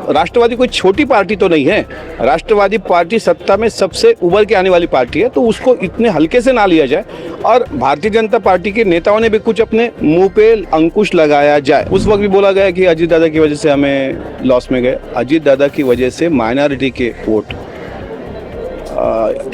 राष्ट्रवादी कोई छोटी पार्टी तो नहीं है। राष्ट्रवादी पार्टी सत्ता में सबसे उभर के आने वाली पार्टी है, तो उसको इतने हल्के से ना लिया जाए और भारतीय जनता पार्टी के नेताओं ने भी कुछ अपने मुंह पे अंकुश लगाया जाए। उस वक्त भी बोला गया कि अजीत दादा की वजह से हमें लॉस में गए। अजीत दादा की वजह से माइनॉरिटी के vote,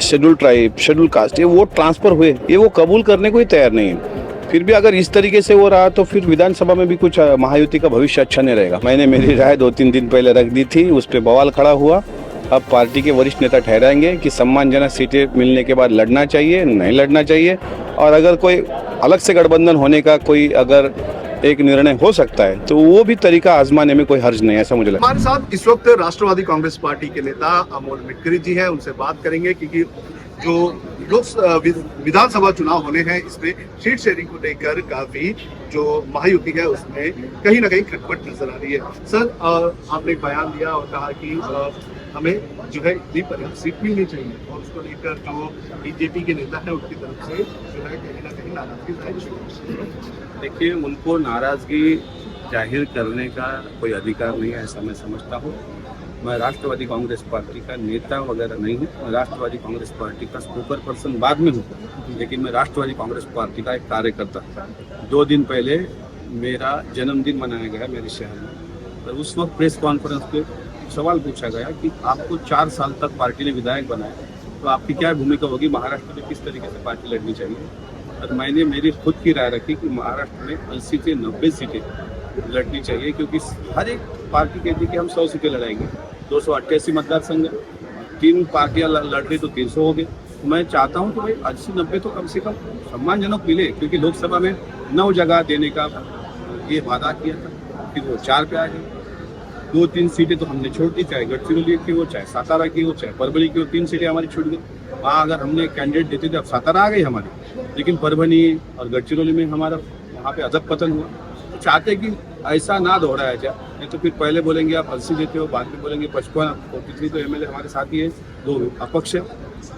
schedule tribe, schedule caste, ये वोट ट्रांसफर हुए, ये वो कबूल करने को ही तैयार नहीं है। फिर भी अगर इस तरीके से हो रहा तो फिर विधानसभा में भी कुछ महायुति का भविष्य अच्छा नहीं रहेगा। मैंने मेरी राय 2-3 दिन पहले रख दी थी, उस पर बवाल खड़ा हुआ। अब पार्टी के वरिष्ठ नेता ठहराएंगे कि सम्मानजनक सीटें मिलने के बाद लड़ना चाहिए, नहीं लड़ना चाहिए, और अगर कोई अलग से गठबंधन होने का कोई अगर एक निर्णय हो सकता है तो वो भी तरीका आजमाने में कोई हर्ज नहीं है, ऐसा मुझे लगता है। हमारे साथ इस वक्त राष्ट्रवादी कांग्रेस पार्टी के नेता अमोल मिटकरी जी हैं, उनसे बात करेंगे क्योंकि जो विधानसभा चुनाव होने हैं इसमें सीट शेयरिंग को लेकर काफी जो महायुति है उसमें कहीं ना कहीं खटपट नजर आ रही है। सर, आपने एक बयान दिया और कहा कि हमें जो है इतनी पर्याप्त सीट मिलनी चाहिए और उसको लेकर जो बीजेपी के नेता है उनकी तरफ से जो है कहीं ना कहीं नाराजगी जाहिर। देखिए, उनको नाराजगी जाहिर करने का कोई अधिकार नहीं है, ऐसा मैं समझता हूँ। मैं राष्ट्रवादी कांग्रेस पार्टी का नेता वगैरह नहीं हूँ। मैं राष्ट्रवादी कांग्रेस पार्टी का स्पोकर पर्सन बाद में हूँ, लेकिन मैं राष्ट्रवादी कांग्रेस पार्टी का एक कार्यकर्ता। 2 दिन पहले मेरा जन्मदिन मनाया गया मेरे शहर में, और उस वक्त प्रेस कॉन्फ्रेंस पे सवाल पूछा गया कि आपको 4 साल तक पार्टी ने विधायक बनाया, तो आपकी क्या भूमिका होगी, महाराष्ट्र में किस तरीके से पार्टी लड़नी चाहिए। और मैंने मेरी खुद की राय रखी कि महाराष्ट्र में 80 से 90 सीटें लड़नी चाहिए, क्योंकि हर एक पार्टी कहती है कि हम 100 सीटें लड़ाएंगे। 288 मतदार संघ, 3 पार्टियां लड़ रही तो 300 हो गए। मैं चाहता हूं कि भाई 80-90 तो कम से कम सम्मानजनक मिले, क्योंकि लोकसभा में 9 जगह देने का ये वादा किया था, फिर वो 4 पे आ गए। 2-3 सीटें तो हमने छोड़ दी, चाहे गढ़चिरौली की हो, चाहे सातारा की हो, चाहे परभणी की हो। 3 सीटें हमारी छूट गई। वहाँ अगर हमने कैंडिडेट देते थे, अब सातारा आ गई हमारी, लेकिन परभणी और गढ़चिरौली में हमारा वहाँ पे अदब पतन हुआ। तो चाहते कि ऐसा ना दोहराया जाए, नहीं तो फिर पहले बोलेंगे आप 80 देते हो, बाद में बोलेंगे 55, 43 तो एमएलए हमारे साथ ही है, 2 अपक्ष है,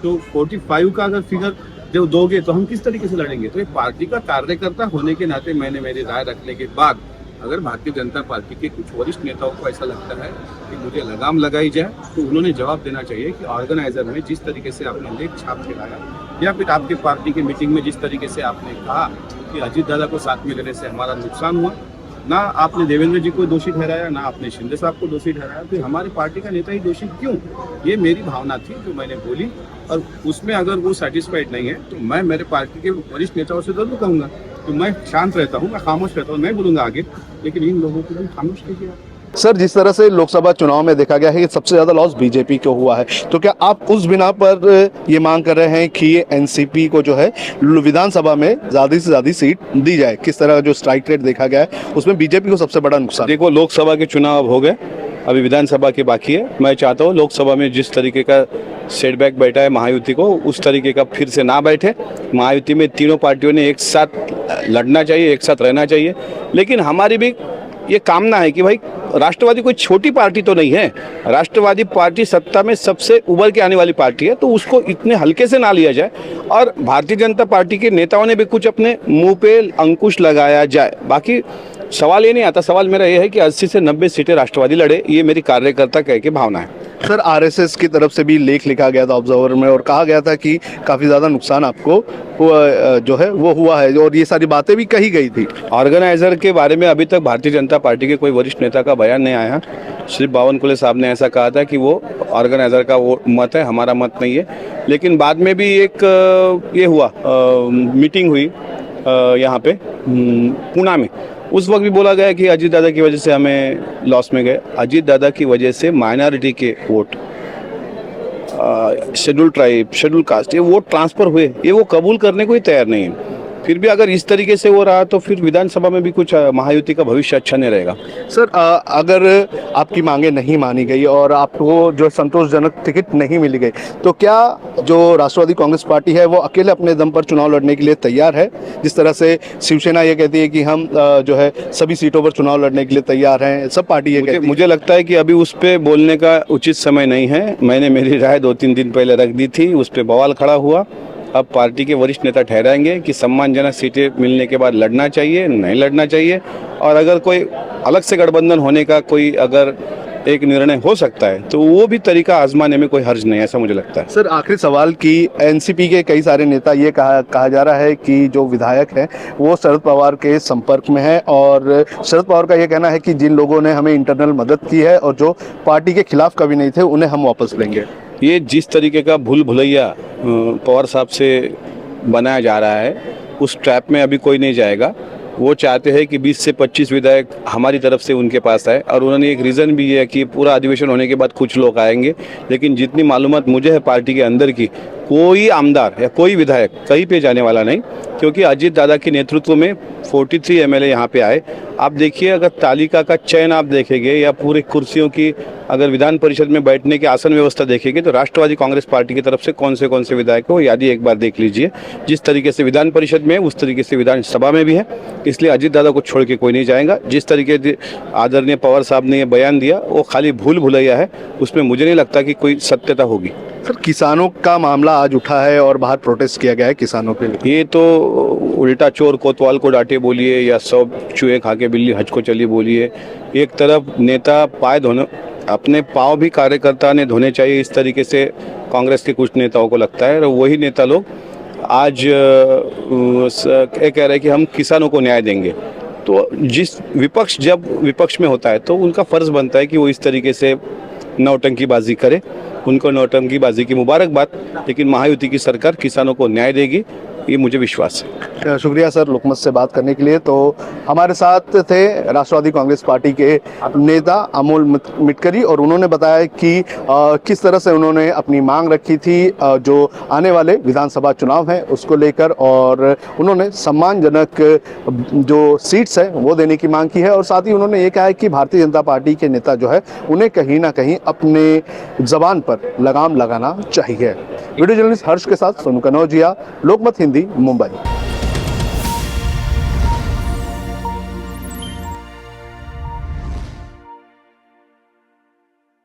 तो 45 का अगर फिगर जो दोगे तो हम किस तरीके से लड़ेंगे। तो ये पार्टी का कार्यकर्ता होने के नाते मैंने मेरी राय रखने के बाद, अगर भारतीय जनता पार्टी के कुछ वरिष्ठ नेताओं को ऐसा लगता है कि मुझे लगाम लगाई जाए, तो उन्होंने जवाब देना चाहिए कि ऑर्गेनाइजर में जिस तरीके से आपने लेख छाप दिलाया, या फिर आपके पार्टी की मीटिंग में जिस तरीके से आपने कहा कि अजीत दादा को साथ में लेने से हमारा नुकसान हुआ, ना आपने देवेंद्र जी को दोषी ठहराया, ना आपने शिंदे साहब को दोषी ठहराया, फिर हमारी पार्टी का नेता ही दोषी क्यों। ये मेरी भावना थी जो मैंने बोली, और उसमें अगर वो सेटिस्फाइड नहीं है तो मैं मेरे पार्टी के वरिष्ठ नेताओं से जरूर कहूँगा। तो मैं शांत रहता हूँ, मैं खामोश रहता हूँ, मैं बोलूँगा आगे, लेकिन इन लोगों को भी खामोश कीजिए। सर, जिस तरह से लोकसभा चुनाव में देखा गया है कि सबसे ज्यादा लॉस बीजेपी को हुआ है, तो क्या आप उस बिना पर ये मांग कर रहे हैं कि ये एनसीपी को जो है विधानसभा में ज्यादा से ज्यादा सीट दी जाए? किस तरह जो स्ट्राइक रेट देखा गया है उसमें बीजेपी को सबसे बड़ा नुकसान। देखो, लोकसभा के चुनाव हो गए, अभी विधानसभा के बाकी है। मैं चाहता हूँ लोकसभा में जिस तरीके का सेटबैक बैठा है महायुति को, उस तरीके का फिर से ना बैठे। महायुति में तीनों पार्टियों ने एक साथ लड़ना चाहिए, एक साथ रहना चाहिए, लेकिन हमारी भी ये कामना है कि भाई राष्ट्रवादी कोई छोटी पार्टी तो नहीं है। राष्ट्रवादी पार्टी सत्ता में सबसे उभर के आने वाली पार्टी है, तो उसको इतने हल्के से ना लिया जाए और भारतीय जनता पार्टी के नेताओं ने भी कुछ अपने मुंह पे अंकुश लगाया जाए। बाकी सवाल ये नहीं आता, सवाल मेरा ये है कि 80 से 90 सीटें राष्ट्रवादी लड़े, ये मेरी कार्यकर्ता कह के भावना है। सर, आरएसएस की तरफ से भी लेख लिखा गया था ऑब्जर्वर में और कहा गया था कि काफ़ी ज़्यादा नुकसान आपको जो है वो हुआ है, और ये सारी बातें भी कही गई थी। ऑर्गेनाइजर के बारे में अभी तक भारतीय जनता पार्टी के कोई वरिष्ठ नेता का बयान नहीं आया। श्री बावनकुले साहब ने ऐसा कहा था कि वो ऑर्गेनाइजर का वो मत है, हमारा मत नहीं है। लेकिन बाद में भी एक ये हुआ, मीटिंग हुई यहाँ पे पुणे में, उस वक्त भी बोला गया कि अजीत दादा की वजह से हमें लॉस में गए। अजीत दादा की वजह से माइनॉरिटी के vote, schedule tribe, schedule caste, ये वोट ट्रांसफर हुए, ये वो कबूल करने को ही तैयार नहीं है। फिर भी अगर इस तरीके से हो रहा तो फिर विधानसभा में भी कुछ महायुति का भविष्य अच्छा नहीं रहेगा। सर, अगर आपकी मांगे नहीं मानी गई और आपको जो संतोषजनक टिकट नहीं मिली गई, तो क्या जो राष्ट्रवादी कांग्रेस पार्टी है वो अकेले अपने दम पर चुनाव लड़ने के लिए तैयार है? जिस तरह से शिवसेना ये कहती है कि हम जो है सभी सीटों पर चुनाव लड़ने के लिए तैयार हैं, सब पार्टी ये कहती है। मुझे लगता है कि अभी उस पर बोलने का उचित समय नहीं है। मैंने मेरी राय 2-3 दिन पहले रख दी थी, उस पर बवाल खड़ा हुआ। अब पार्टी के वरिष्ठ नेता ठहराएंगे कि सम्मानजनक सीटें मिलने के बाद लड़ना चाहिए, नहीं लड़ना चाहिए, और अगर कोई अलग से गठबंधन होने का कोई अगर एक निर्णय हो सकता है तो वो भी तरीका आजमाने में कोई हर्ज नहीं है, ऐसा मुझे लगता है। सर आखिरी सवाल कि एनसीपी के कई सारे नेता ये कहा जा रहा है कि जो विधायक हैं वो शरद पवार के संपर्क में है और शरद पवार का ये कहना है कि जिन लोगों ने हमें इंटरनल मदद की है और जो पार्टी के खिलाफ कभी नहीं थे उन्हें हम वापस लेंगे। ये जिस तरीके का भूल भुलैया पवार साहब से बनाया जा रहा है उस ट्रैप में अभी कोई नहीं जाएगा। वो चाहते हैं कि 20 से 25 विधायक हमारी तरफ से उनके पास आए और उन्होंने एक रीज़न भी है कि पूरा अधिवेशन होने के बाद कुछ लोग आएंगे, लेकिन जितनी मालूमात मुझे है पार्टी के अंदर की, कोई आमदार या कोई विधायक कहीं पे जाने वाला नहीं, क्योंकि अजीत दादा के नेतृत्व में 43 एमएलए यहाँ पे आए। आप देखिए, अगर तालिका का चयन आप देखेंगे या पूरी कुर्सियों की अगर विधान परिषद में बैठने की आसन व्यवस्था देखेंगे तो राष्ट्रवादी कांग्रेस पार्टी की तरफ से कौन से विधायक हो यादी एक बार देख लीजिए। जिस तरीके से विधान परिषद में उस तरीके से विधानसभा में भी है, इसलिए अजीत दादा को छोड़ के कोई नहीं जाएगा। जिस तरीके से आदरणीय पवार साहब ने ये बयान दिया वो खाली भूल भुलैया है, उसमें मुझे नहीं लगता कि कोई सत्यता होगी। सर किसानों का मामला आज उठा है और बाहर प्रोटेस्ट किया गया है किसानों के लिए। ये तो उल्टा चोर कोतवाल को डांटे बोलिए या सब चूहे खा के बिल्ली हज को चली बोलिए। एक तरफ नेता पाए धोने, अपने पाँव भी कार्यकर्ता ने धोने चाहिए, इस तरीके से कांग्रेस के कुछ नेताओं को लगता है। और वही नेता लोग आज ये कह रहे हैं कि हम किसानों को न्याय देंगे। तो जिस विपक्ष जब विपक्ष में होता है तो उनका फर्ज बनता है कि वो इस तरीके से नौटंकीबाजी करे। उनको नौटंकीबाजी की मुबारकबाद, लेकिन महायुति की सरकार किसानों को न्याय देगी, ये मुझे विश्वास है। शुक्रिया सर लोकमत से बात करने के लिए। तो हमारे साथ थे राष्ट्रवादी कांग्रेस पार्टी के नेता अमोल मिटकरी और उन्होंने बताया कि किस तरह से उन्होंने अपनी मांग रखी थी जो आने वाले विधानसभा चुनाव हैं उसको लेकर, और उन्होंने सम्मानजनक जो सीट्स है वो देने की मांग की है। और साथ ही उन्होंने ये कहा है कि भारतीय जनता पार्टी के नेता जो है उन्हें कहीं ना कहीं अपने जबान पर लगाम लगाना चाहिए। वीडियो जर्नलिस्ट हर्ष के साथ सोनू कनौजिया, लोकमत हिंदी, मुंबई।